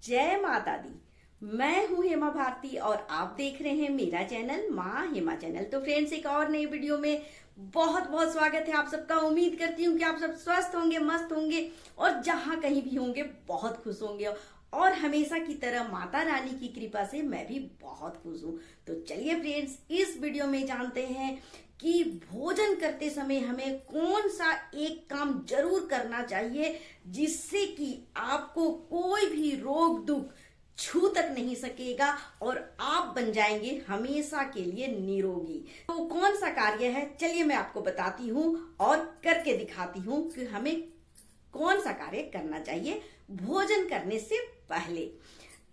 जय माता दी। मैं हूं हेमा भारती और आप देख रहे हैं मेरा चैनल माँ हेमा चैनल। तो फ्रेंड्स, एक और नई वीडियो में बहुत बहुत स्वागत है आप सबका। उम्मीद करती हूँ कि आप सब स्वस्थ होंगे, मस्त होंगे और जहां कहीं भी होंगे बहुत खुश होंगे। और हमेशा की तरह माता रानी की कृपा से मैं भी बहुत खुश हूँ। तो चलिए फ्रेंड्स, इस वीडियो में जानते हैं कि भोजन करते समय हमें कौन सा एक काम जरूर करना चाहिए जिससे कि आपको कोई भी रोग दुख छू तक नहीं सकेगा और आप बन जाएंगे हमेशा के लिए निरोगी। तो कौन सा कार्य है, चलिए मैं आपको बताती हूँ और करके दिखाती हूँ कि हमें कौन सा कार्य करना चाहिए भोजन करने से पहले।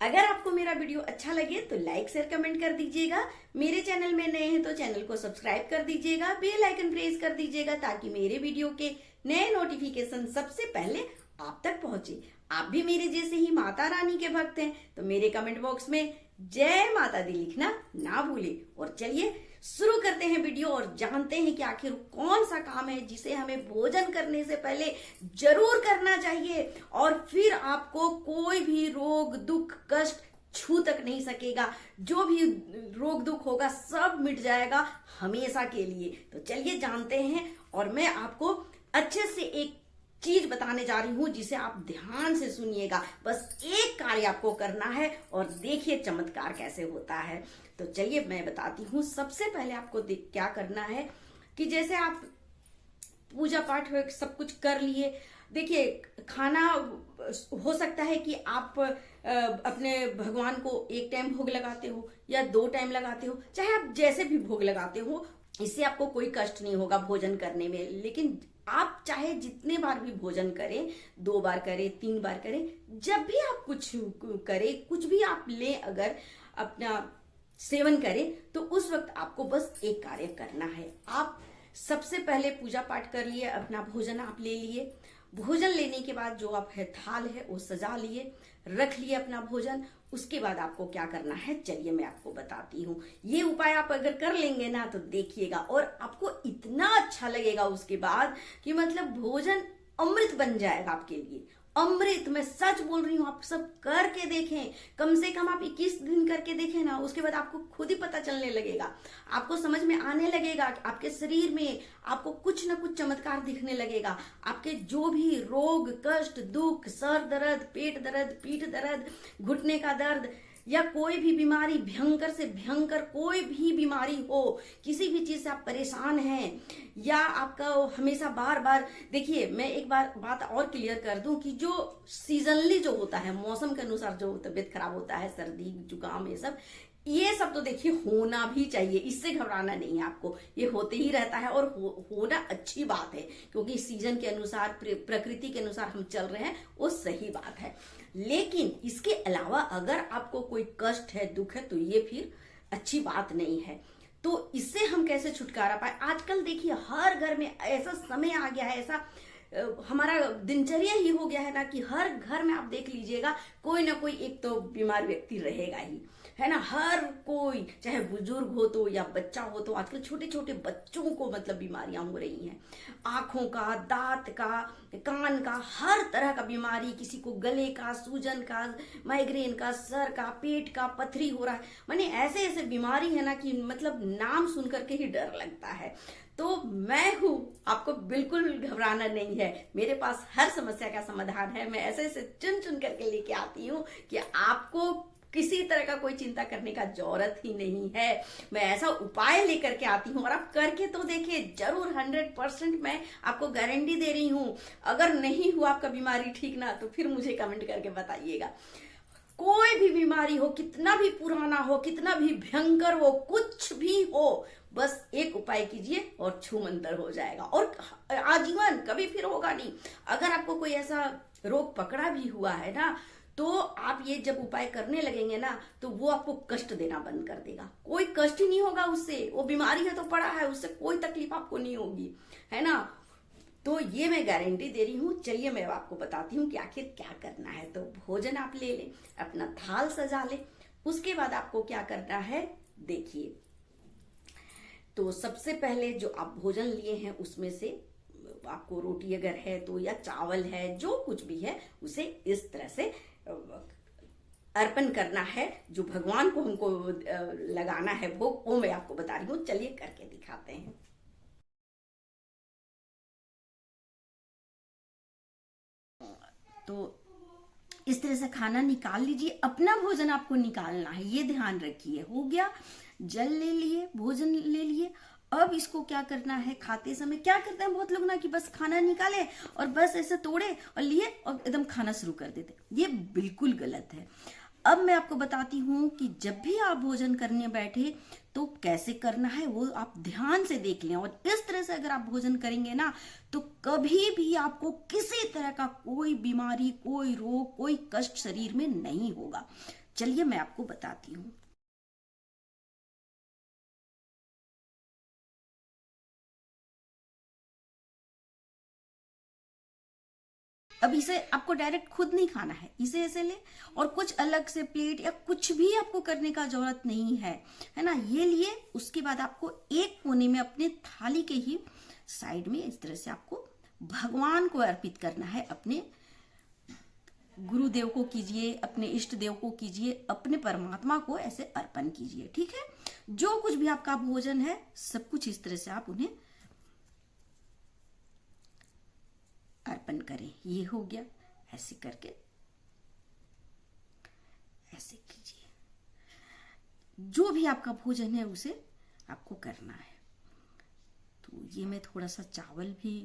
अगर आपको मेरा वीडियो अच्छा लगे तो लाइक शेयर कमेंट कर दीजिएगा। मेरे चैनल में नए हैं तो चैनल को सब्सक्राइब कर दीजिएगा, बेल आइकन प्रेस कर दीजिएगा ताकि मेरे वीडियो के नए नोटिफिकेशन सबसे पहले आप तक पहुंचे। आप भी मेरे जैसे ही माता रानी के भक्त हैं तो मेरे कमेंट बॉक्स में जय माता दी लिखना ना भूले। और चलिए शुरू करते हैं वीडियो और जानते हैं कि आखिर कौन सा काम है जिसे हमें भोजन करने से पहले जरूर करना चाहिए और फिर आपको कोई भी रोग दुख कष्ट छू तक नहीं सकेगा। जो भी रोग दुख होगा सब मिट जाएगा हमेशा के लिए। तो चलिए जानते हैं और मैं आपको अच्छे से एक चीज बताने जा रही हूं जिसे आप ध्यान से सुनिएगा। बस एक कार्य आपको करना है और देखिए चमत्कार कैसे होता है। तो चलिए मैं बताती हूँ। सबसे पहले आपको क्या करना है कि जैसे आप पूजा पाठ सब कुछ कर लिए, देखिए खाना हो सकता है कि आप अपने भगवान को एक टाइम भोग लगाते हो या 2 टाइम लगाते हो, चाहे आप जैसे भी भोग लगाते हो, इससे आपको कोई कष्ट नहीं होगा भोजन करने में। लेकिन आप चाहे जितने बार भी भोजन करें, 2 बार करें, 3 बार करें, जब भी आप कुछ करें, कुछ भी आप लें, अगर अपना सेवन करें तो उस वक्त आपको बस एक कार्य करना है। आप सबसे पहले पूजा पाठ कर लिए, अपना भोजन आप ले लिए। भोजन लेने के बाद जो आप है थाल है वो सजा लिए, रख लिए अपना भोजन। उसके बाद आपको क्या करना है चलिए मैं आपको बताती हूँ। ये उपाय आप अगर कर लेंगे ना तो देखिएगा और आपको इतना अच्छा लगेगा उसके बाद कि मतलब भोजन अमृत बन जाएगा आपके लिए। अमृत, मैं सच बोल रही हूँ। आप सब करके देखें, कम से कम आप 21 दिन करके देखें ना, उसके बाद आपको खुद ही पता चलने लगेगा, आपको समझ में आने लगेगा, आपके शरीर में आपको कुछ ना कुछ चमत्कार दिखने लगेगा। आपके जो भी रोग कष्ट दुख, सर दर्द, पेट दर्द, पीठ दर्द, घुटने का दर्द या कोई भी बीमारी, भयंकर से भयंकर कोई भी बीमारी हो, किसी भी चीज से आप परेशान हैं या आपका हमेशा बार बार, देखिए मैं एक बार बात और क्लियर कर दूं कि जो सीजनली जो होता है, मौसम के अनुसार जो तबीयत खराब होता है, सर्दी जुकाम, ये सब तो देखिए होना भी चाहिए, इससे घबराना नहीं है आपको। ये होते ही रहता है और होना अच्छी बात है क्योंकि सीजन के अनुसार, प्रकृति के अनुसार हम चल रहे हैं, वो सही बात है। लेकिन इसके अलावा अगर आपको कोई कष्ट है, दुख है, तो ये फिर अच्छी बात नहीं है। तो इससे हम कैसे छुटकारा पाए? आजकल देखिए हर घर में ऐसा समय आ गया है, ऐसा हमारा दिनचर्या ही हो गया है ना कि हर घर में आप देख लीजिएगा कोई ना कोई एक तो बीमार व्यक्ति रहेगा ही, है ना। हर कोई, चाहे बुजुर्ग हो तो या बच्चा हो तो, आजकल छोटे छोटे बच्चों को मतलब बीमारियां हो रही हैं, आंखों का, दांत का, कान का, हर तरह का बीमारी, किसी को गले का, सूजन का, माइग्रेन का, सर का, पेट का, पथरी हो रहा है। माने ऐसे ऐसे बीमारी है ना कि मतलब नाम सुन करके ही डर लगता है। तो मैं हूं, आपको बिल्कुल घबराना नहीं है, मेरे पास हर समस्या का समाधान है। मैं ऐसे ऐसे चुन चुन करके लेके आती हूँ कि आपको किसी तरह का कोई चिंता करने का जरूरत ही नहीं है। मैं ऐसा उपाय लेकर के आती हूँ और आप करके तो देखिए जरूर, 100% मैं आपको गारंटी दे रही हूँ। अगर नहीं हुआ आपका बीमारी ठीक ना, तो फिर मुझे कमेंट करके बताइएगा। कोई भी बीमारी हो, कितना भी पुराना हो, कितना भी भयंकर हो, कुछ भी हो, बस एक उपाय कीजिए और छूमंतर हो जाएगा और आजीवन कभी फिर होगा नहीं। अगर आपको कोई ऐसा रोग पकड़ा भी हुआ है ना, तो आप ये जब उपाय करने लगेंगे ना तो वो आपको कष्ट देना बंद कर देगा। कोई कष्ट ही नहीं होगा उससे, वो बीमारी है तो पड़ा है, उससे कोई तकलीफ आपको नहीं होगी, है ना। तो ये मैं गारंटी दे रही हूँ। चलिए मैं आपको बताती हूँ कि आखिर क्या करना है। तो भोजन आप ले लें, अपना थाल सजा लें। उसके बाद आपको क्या करना है देखिए। तो सबसे पहले जो आप भोजन लिए हैं उसमें से आपको रोटी अगर है तो, या चावल है, जो कुछ भी है, उसे इस तरह से अर्पण करना है, जो भगवान को हमको लगाना है भोग, वो मैं आपको बता रही हूँ। चलिए करके दिखाते हैं। तो इस तरह से खाना निकाल लीजिए, अपना भोजन आपको निकालना है, ये ध्यान रखिए। हो गया, जल ले लिए, भोजन ले लिए। अब इसको क्या करना है, खाते समय क्या करते हैं बहुत लोग ना कि बस खाना निकाले और बस ऐसे तोड़े और लिए और एकदम खाना शुरू कर देते, ये बिल्कुल गलत है। अब मैं आपको बताती हूँ कि जब भी आप भोजन करने बैठे तो कैसे करना है वो आप ध्यान से देख लें, और इस तरह से अगर आप भोजन करेंगे ना तो कभी भी आपको किसी तरह का कोई बीमारी, कोई रोग, कोई कष्ट शरीर में नहीं होगा। चलिए मैं आपको बताती हूँ। अब इसे आपको डायरेक्ट खुद नहीं खाना है, इसे ऐसे ले और कुछ अलग से प्लेट या कुछ भी आपको करने का जरूरत नहीं है ना। ये लिए, उसके बाद आपको एक कोने में अपने थाली के ही साइड में इस तरह से आपको भगवान को अर्पित करना है। अपने गुरुदेव को कीजिए, अपने इष्ट देव को कीजिए, अपने परमात्मा को ऐसे अर्पण कीजिए, ठीक है। जो कुछ भी आपका भोजन है सब कुछ इस तरह से आप उन्हें अर्पण करें। ये हो गया, ऐसे करके ऐसे कीजिए। जो भी आपका भोजन है उसे आपको करना है। तो ये मैं थोड़ा सा चावल भी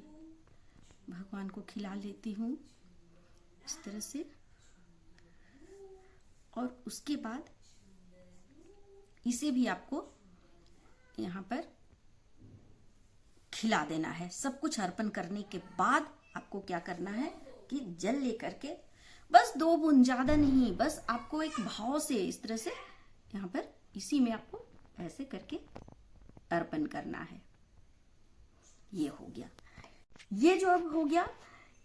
भगवान को खिला लेती हूँ इस तरह से, और उसके बाद इसे भी आपको यहाँ पर खिला देना है। सब कुछ अर्पण करने के बाद आपको क्या करना है कि जल लेकर के बस 2 बूंद, ज्यादा नहीं, बस आपको एक भाव से इस तरह से यहाँ पर इसी में आपको ऐसे करके अर्पण करना है। ये हो गया। ये जो अब हो गया,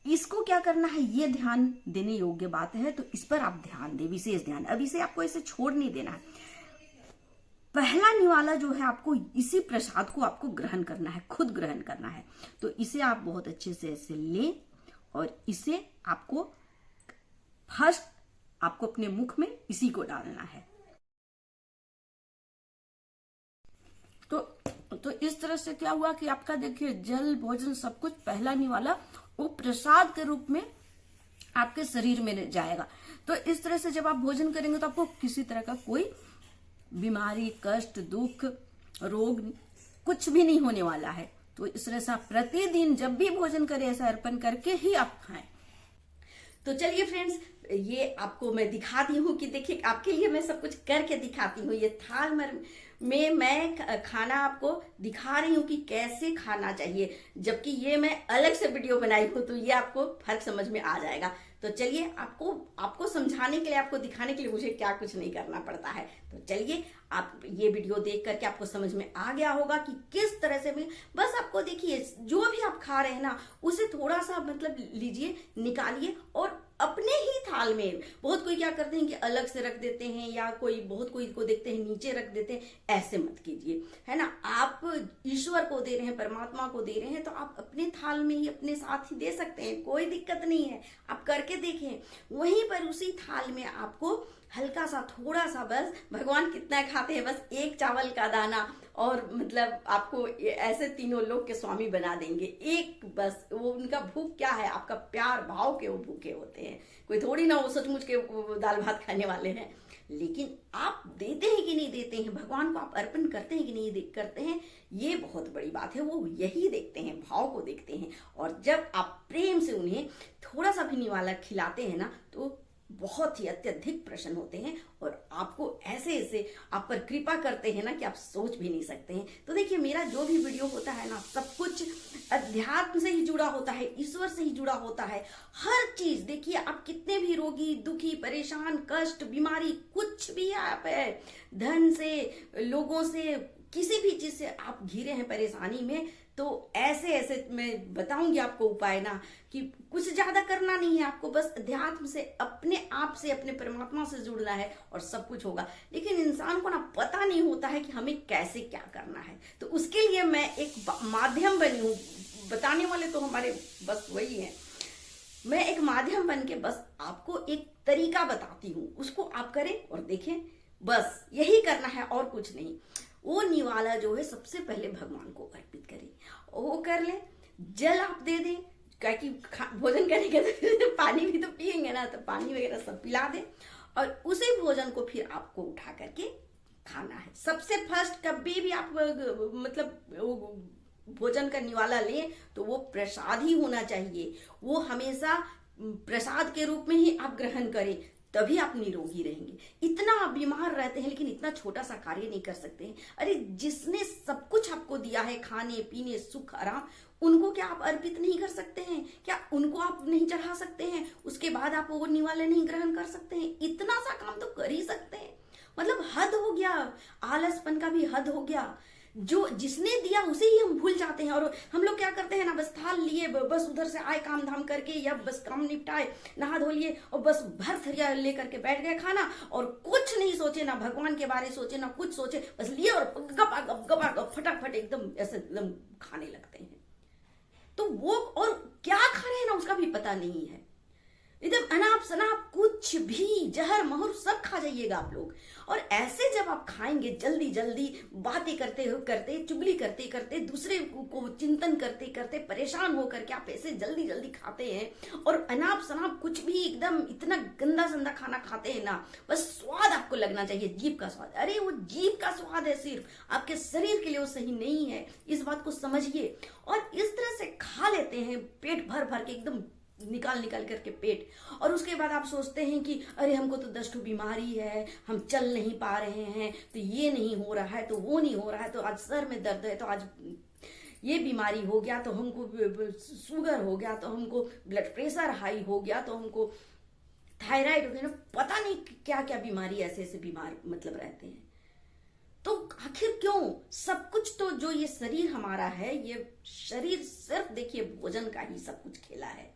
इसको क्या करना है, ये ध्यान देने योग्य बात है, तो इस पर आप ध्यान दें, विशेष ध्यान। अब इसे आपको ऐसे छोड़ नहीं देना है। पहला निवाला जो है आपको इसी प्रसाद को आपको ग्रहण करना है, खुद ग्रहण करना है। तो इसे आप बहुत अच्छे से ऐसे लें और इसे आपको फर्स्ट आपको अपने मुख में इसी को डालना है। तो इस तरह से क्या हुआ कि आपका देखिए जल, भोजन, सब कुछ पहला निवाला वो प्रसाद के रूप में आपके शरीर में जाएगा। तो इस तरह से जब आप भोजन करेंगे तो आपको किसी तरह का कोई बीमारी, कष्ट, दुख, रोग कुछ भी नहीं होने वाला है। तो इस तरह से आप प्रतिदिन जब भी भोजन करें ऐसा अर्पण करके ही आप खाएं। तो चलिए फ्रेंड्स, ये आपको मैं दिखाती हूँ कि देखिए आपके लिए मैं सब कुछ करके दिखाती हूँ। ये थाल में मैं खाना आपको दिखा रही हूँ कि कैसे खाना चाहिए, जबकि ये मैं अलग से वीडियो बनाई हूँ, तो ये आपको फर्क समझ में आ जाएगा। तो चलिए आपको समझाने के लिए, आपको दिखाने के लिए मुझे क्या कुछ नहीं करना पड़ता है। तो चलिए आप ये वीडियो देख करके आपको समझ में आ गया होगा कि किस तरह से भी, बस आपको देखिए जो भी आप खा रहे हैं ना उसे थोड़ा सा मतलब लीजिए, निकालिए और अपने ही थाल में। बहुत कोई क्या करते हैं कि अलग से रख देते हैं, या बहुत कोई को देखते हैं नीचे रख देते हैं, ऐसे मत कीजिए, है ना। आप ईश्वर को दे रहे हैं, परमात्मा को दे रहे हैं, तो आप अपने थाल में ही अपने साथ ही दे सकते हैं, कोई दिक्कत नहीं है। आप करके देखें। वहीं पर उसी थाल में आपको हल्का सा, थोड़ा सा, बस भगवान कितना खाते हैं, बस 1 चावल का दाना, और मतलब आपको ऐसे तीनों लोग के स्वामी बना देंगे। एक बस, वो उनका भूख क्या है, आपका प्यार भाव के वो भूखे होते हैं। कोई थोड़ी ना वो सचमुच के दाल भात खाने वाले हैं। लेकिन आप देते हैं कि नहीं देते हैं, भगवान को आप अर्पण करते हैं कि नहीं करते हैं, ये बहुत बड़ी बात है। वो यही देखते हैं, भाव को देखते हैं। और जब आप प्रेम से उन्हें थोड़ा सा भी निवाला खिलाते हैं ना, तो बहुत ही अत्यधिक प्रसन्न होते हैं और आपको ऐसे ऐसे आप पर कृपा करते हैं ना कि आप सोच भी नहीं सकते हैं। तो देखिए मेरा जो भी वीडियो होता है ना, सब कुछ अध्यात्म से ही जुड़ा होता है, ईश्वर से ही जुड़ा होता है। हर चीज देखिए, आप कितने भी रोगी, दुखी, परेशान, कष्ट, बीमारी, कुछ भी आप है, धन से, लोगों से, किसी भी चीज से आप घिरे हैं परेशानी में, तो ऐसे ऐसे मैं बताऊंगी आपको उपाय ना, कि कुछ ज्यादा करना नहीं है आपको, बस अध्यात्म से, अपने आप से, अपने परमात्मा से जुड़ना है और सब कुछ होगा। लेकिन इंसान को ना पता नहीं होता है कि हमें कैसे क्या करना है। तो उसके लिए मैं एक माध्यम बनी हूँ। बताने वाले तो हमारे बस वही है, मैं एक माध्यम बन के बस आपको एक तरीका बताती हूँ, उसको आप करें और देखें, बस यही करना है और कुछ नहीं। वो निवाला जो है सबसे पहले भगवान को अर्पित करें, वो कर ले, जल आप दे दें, क्योंकि भोजन करेंगे तो फिर पानी भी तो पियेंगे ना, तो पानी वगैरह सब पिला दें और उसी भोजन को फिर आपको उठा करके खाना है। सबसे फर्स्ट कभी भी आप मतलब भोजन का निवाला लें तो वो प्रसाद ही होना चाहिए, वो हमेशा प्रसाद के रूप में ही आप ग्रहण करें, तभी आप निरोगी रहेंगे। इतना आप बीमार रहते हैं लेकिन इतना छोटा सा कार्य नहीं कर सकते हैं। अरे जिसने सब कुछ आपको दिया है, खाने पीने सुख आराम, उनको क्या आप अर्पित नहीं कर सकते हैं? क्या उनको आप नहीं चढ़ा सकते हैं? उसके बाद आप वो निवाले नहीं ग्रहण कर सकते हैं? इतना सा काम तो कर ही सकते हैं। मतलब हद हो गया, आलसपन का भी हद हो गया। जो जिसने दिया उसे ही हम भूल जाते हैं और हम लोग क्या करते हैं ना, बस थाल लिए, बस उधर से आए काम धाम करके या बस काम निपटाए, नहा धो लिए और बस भर थरिया लेकर के बैठ गए खाना और कुछ नहीं सोचे, ना भगवान के बारे सोचे ना कुछ सोचे, बस लिए और गपा गप गपा गप फटाफट एकदम ऐसे एकदम खाने लगते हैं। तो वो और क्या खा रहे हैं ना उसका भी पता नहीं है, एकदम अनाप शनाप कुछ भी, जहर महर सब खा जाइएगा आप लोग। और ऐसे जब आप खाएंगे जल्दी जल्दी बातें करते करते, चुगली करते करते, दूसरे को चिंतन करते करते परेशान होकर के आप ऐसे जल्दी जल्दी खाते हैं और अनाप शनाप कुछ भी एकदम इतना गंदा संदा खाना खाते हैं ना, बस स्वाद आपको लगना चाहिए, जीभ का स्वाद। अरे वो जीभ का स्वाद है, सिर्फ आपके शरीर के लिए वो सही नहीं है, इस बात को समझिए। और इस तरह से खा लेते हैं पेट भर भर के, एकदम निकाल निकाल करके पेट, और उसके बाद आप सोचते हैं कि अरे हमको तो 10 बीमारी है, हम चल नहीं पा रहे हैं, तो ये नहीं हो रहा है, तो वो नहीं हो रहा है, तो आज सर में दर्द है, तो आज ये बीमारी हो गया, तो हमको शुगर हो गया, तो हमको ब्लड प्रेशर हाई हो गया, तो हमको थायराइड हो गया, पता नहीं क्या क्या बीमारी, ऐसे ऐसे बीमार मतलब रहते हैं। तो आखिर क्यों? सब कुछ तो जो ये शरीर हमारा है, ये शरीर सिर्फ देखिए भोजन का ही सब कुछ खेला है।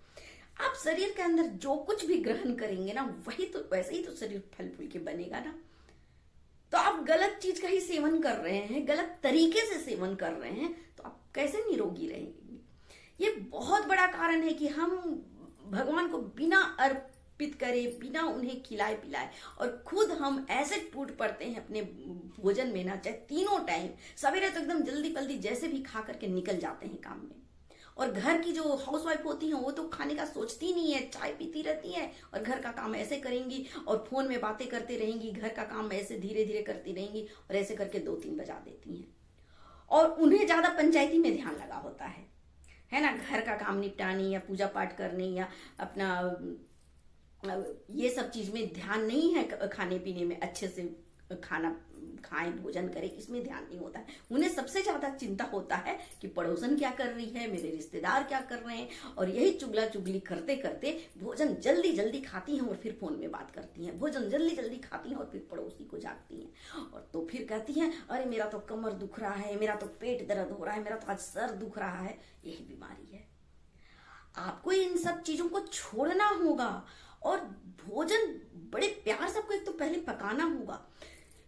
आप शरीर के अंदर जो कुछ भी ग्रहण करेंगे ना, वही तो वैसे ही तो शरीर फल फूल के बनेगा ना। तो आप गलत चीज का ही सेवन कर रहे हैं, गलत तरीके से सेवन कर रहे हैं, तो आप कैसे निरोगी रहेंगे? ये बहुत बड़ा कारण है कि हम भगवान को बिना अर्पित करे, बिना उन्हें खिलाए पिलाए, और खुद हम ऐसे टूट पड़ते हैं अपने भोजन में ना, चाहे तीनों टाइम, सवेरे तो एकदम जल्दी जल्दी जैसे भी खा करके निकल जाते हैं काम में। और घर की जो हाउसवाइफ होती हैं वो तो खाने का सोचती नहीं है, चाय पीती रहती है और घर का काम ऐसे करेंगी और फोन में बातें करते रहेंगी, घर का काम ऐसे धीरे धीरे करती रहेंगी और ऐसे करके 2-3 बजा देती हैं। और उन्हें ज्यादा पंचायती में ध्यान लगा होता है ना, घर का काम निपटाने या पूजा पाठ करने या अपना ये सब चीज में ध्यान नहीं है, खाने पीने में अच्छे से खाना खाएं, भोजन करें, इसमें ध्यान नहीं होता है। उन्हें सबसे ज्यादा चिंता होता है कि पड़ोसन क्या कर रही है, मेरे रिश्तेदार क्या कर रहे हैं, और यही चुगला चुगली करते करते भोजन जल्दी जल्दी खाती हैं और फिर फोन में बात करती हैं, भोजन जल्दी जल्दी खाती हैं और फिर पड़ोसी को जागती हैं, और तो फिर कहती हैं अरे मेरा तो कमर दुख रहा है, मेरा तो पेट दर्द हो रहा है, मेरा तो आज सर दुख रहा है। यही बीमारी है। आपको इन सब चीजों को छोड़ना होगा और भोजन बड़े प्यार से आपको एक तो पहले पकाना होगा।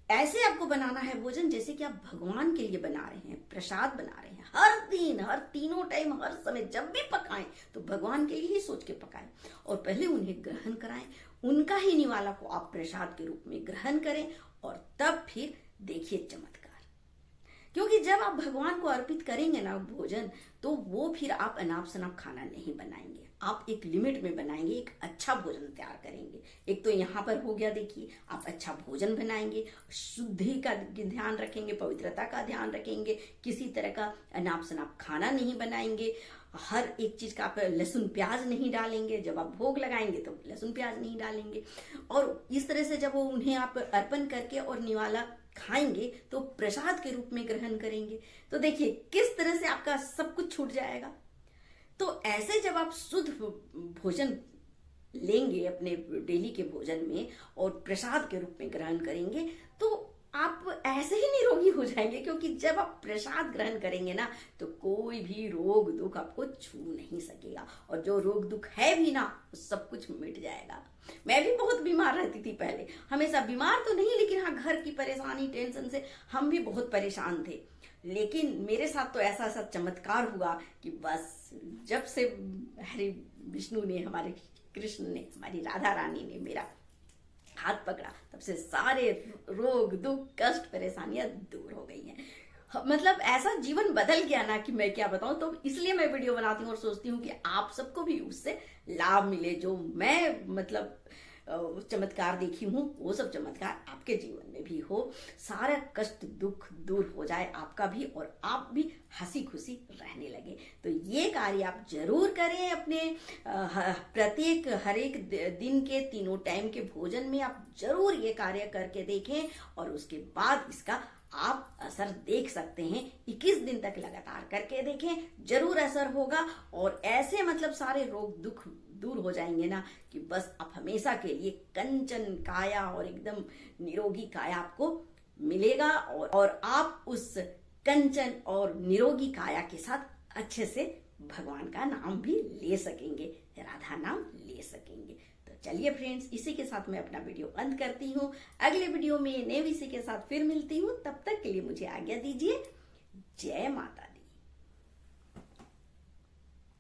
ऐसे आपको बनाना है भोजन जैसे कि आप भगवान के लिए बना रहे हैं, प्रसाद बना रहे हैं। हर दिन, हर तीनों टाइम, हर समय जब भी पकाएं तो भगवान के लिए ही सोच के पकाएं और पहले उन्हें ग्रहण कराएं, उनका ही निवाला को आप प्रसाद के रूप में ग्रहण करें और तब फिर देखिए चमत्कार। क्योंकि जब आप भगवान को अर्पित करेंगे ना भोजन, तो वो फिर आप अनाप शनाप खाना नहीं बनाएंगे, आप एक लिमिट में बनाएंगे, एक अच्छा भोजन तैयार करेंगे। एक तो यहाँ पर हो गया, देखिए आप अच्छा भोजन बनाएंगे, शुद्धि का ध्यान रखेंगे, पवित्रता का ध्यान रखेंगे, किसी तरह का अनाप शनाप खाना नहीं बनाएंगे, हर एक चीज का आप लहसुन प्याज नहीं डालेंगे, जब आप भोग लगाएंगे तो लहसुन प्याज नहीं डालेंगे। और इस तरह से जब वो उन्हें आप अर्पण करके और निवाला खाएंगे तो प्रसाद के रूप में ग्रहण करेंगे, तो देखिए किस तरह से आपका सब कुछ छूट जाएगा। तो ऐसे जब आप शुद्ध भोजन लेंगे अपने डेली के भोजन में और प्रसाद के रूप में ग्रहण करेंगे, तो आप ऐसे ही निरोगी हो जाएंगे। क्योंकि जब आप प्रसाद ग्रहण करेंगे ना, तो कोई भी रोग दुख आपको छू नहीं सकेगा, और जो रोग दुख है भी ना, सब कुछ मिट जाएगा। मैं भी बहुत बीमार रहती थी पहले, हमेशा बीमार तो नहीं, लेकिन हाँ घर की परेशानी टेंशन से हम भी बहुत परेशान थे। लेकिन मेरे साथ तो ऐसा चमत्कार हुआ कि बस जब से हरि विष्णु ने हमारे कृष्ण ने, हमारी राधा रानी ने मेरा हाथ पकड़ा, तब से सारे रोग दुख कष्ट परेशानियां दूर हो गई हैं। मतलब ऐसा जीवन बदल गया ना कि मैं क्या बताऊं। तो इसलिए मैं वीडियो बनाती हूँ और सोचती हूँ कि आप सबको भी उससे लाभ मिले। जो मैं मतलब चमत्कार देखी हूँ वो सब चमत्कार आपके जीवन में भी हो, सारा कष्ट दुख दूर हो जाए आपका भी, और आप भी हंसी खुशी रहने लगे। तो ये कार्य आप जरूर करें अपने प्रत्येक हर एक दिन के तीनों टाइम के भोजन में आप जरूर ये कार्य करके देखें, और उसके बाद इसका आप असर देख सकते हैं। 21 दिन तक लगातार करके देखें, जरूर असर होगा, और ऐसे मतलब सारे रोग दुख दूर हो जाएंगे ना कि बस आप हमेशा के लिए कंचन काया और एकदम निरोगी काया आपको मिलेगा, और आप उस कंचन और निरोगी काया के साथ अच्छे से भगवान का नाम भी ले सकेंगे, राधा नाम ले सकेंगे। तो चलिए फ्रेंड्स, इसी के साथ मैं अपना वीडियो बंद करती हूँ। अगले वीडियो में नए विषय के साथ फिर मिलती हूँ। तब तक के लिए मुझे आज्ञा दीजिए। जय माता।